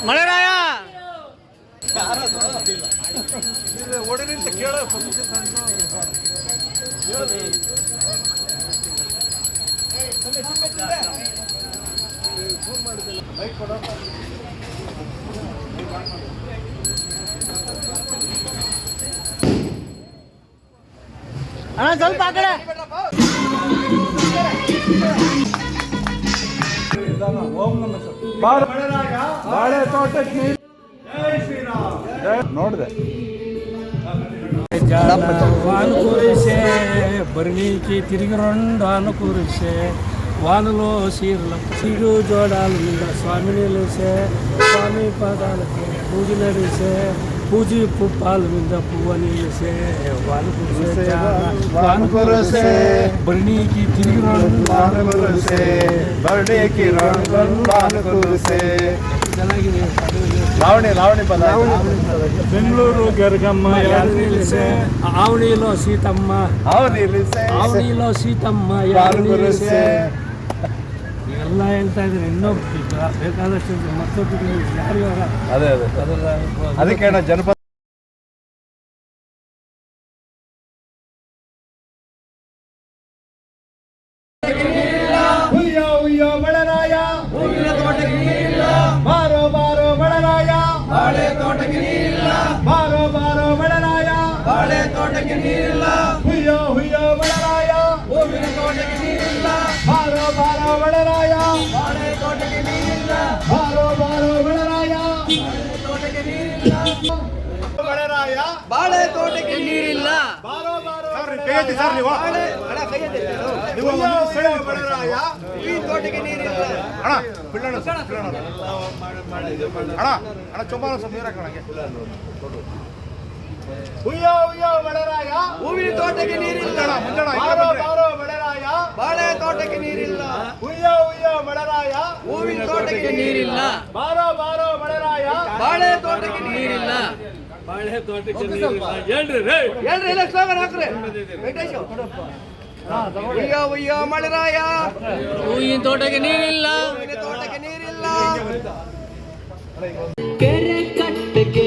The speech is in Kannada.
ಮಳೆರಾಯ ಅಣ್ಣ ಸ್ವಲ್ಪ ಆ ಕಡೆ ಬಾಳೆ ತೋಟಕ್ಕೆ ನೋಡಿದೆ వానుకూరిసే బరినీకి తిరిగి రెండు అనుకూరిసే వానలో సీరు జోడాలు మీద స్వామిని లేసే స్వామి పాదాలకి పూజలు నడిసే పూజి పుప్పాల మీద పువ్వని లేసే వానుకూరిసే బరినీకి తిరిగి రెండు వానుకూరిసే బరినీకి రెండు వానుకూరిసే లావణి పద బెంగళూరు గరగమ్మ ఆవణిలో సీతమ్మ ಆವಣಿలో ಸೀತಮ್ಮ ಯಾರಿಸೆ ಎಲ್ಲ ಹೇಳ್ತಾ ಇದ್ದಾರೆ ಇನ್ನೂ ಬೇಕಾದಷ್ಟು ಮತ್ತೊಬ್ಬರು ಯಾರು ಅದೇ ಅದಕ್ಕೆ ಜನಪದ ಮಳೆರಾಯ ಬಾರೋ ಬಾರೋ ಮಳೆರಾಯ ಬಾಳೆ ತೋಟಕ್ಕೆ ನೀರಿಲ್ಲ ಬಾರೋ ಬಾರೋ ಮಳೆರಾಯ ಬಾಳೆ ತೋಟಕ್ಕೆ ನೀರಿಲ್ಲ ಹುಯ್ಯೋ ಹುಯ್ಯೋ ಮಳೆರಾಯ ಹೂವಿನ ತೋಟಕ್ಕೆ ನೀರಿಲ್ಲ ಬಾರೋ ಬಾರೋ ಮಳೆರಾಯ ಬಾಳೆ ತೋಟಕ್ಕೆ ನೀರಿಲ್ಲ ಬಾರೋ ಬಾರೋ ಮಳೆರಾಯ ತೋಟಕ್ಕೆ ನೀರಿಲ್ಲ ಮಳೆರಾಯ ಬಾಳೆ ತೋಟಕ್ಕೆ ನೀರಿಲ್ಲ ಬಾರೋ ಬಾರೋ ಕೈಯೆತ್ತಿ ಸರ್ ನೀವು ನೀವು ಮಳೆರಾಯ ಈ ತೋಟಕ್ಕೆ ನೀರಿಲ್ಲ ಅಣ್ಣ ಬಿಳ್ಳಣ್ಣ ಅಣ್ಣ ಚೊಂಬಾನ ಸ್ವಲ್ಪ ನೀರು ಹಾಕೋಣಗೆ ಹುಯ್ಯೋ ಹುಯ್ಯೋ ಮಳೆರಾಯ ಹೂವಿನ ತೋಟಕ್ಕೆ ನೀರಿಲ್ಲ ಬಾರೋ ಬಾರೋ ಮಳೆರಾಯ ಬಾಳೆ ತೋಟಕ್ಕೆ ನೀರಿಲ್ಲ ಹುಯ್ಯೋ ಹುಯ್ಯೋ ಮಳೆರಾಯ ಹೂವಿನ ತೋಟಕ್ಕೆ ನೀರಿಲ್ಲ ಬಾರೋ ಬಾರೋ ಮಳೆರಾಯ ಬಾಳೆ ತೋಟಕ್ಕೆ ನೀರಿಲ್ಲ ಬಾಳೆ ತೋಟಕ್ಕೆ ನೀರಿಲ್ಲ ಹೇಳ್ರಿ ಇಲ್ಲ ಸ್ಲೋಗನ್ ಹಾಕ್ರಿ ವೆಂಕಟೇಶ್ ಹುಯ್ಯೋ ಹುಯ್ಯೋ ಮಳೆರಾಯ ಹೂವಿನ ತೋಟಕ್ಕೆ ನೀರಿಲ್ಲ ಹೂವಿನ ತೋಟಕ್ಕೆ ನೀರಿಲ್ಲ ಕೆರೆ ಕಟ್ಟೆಗೆ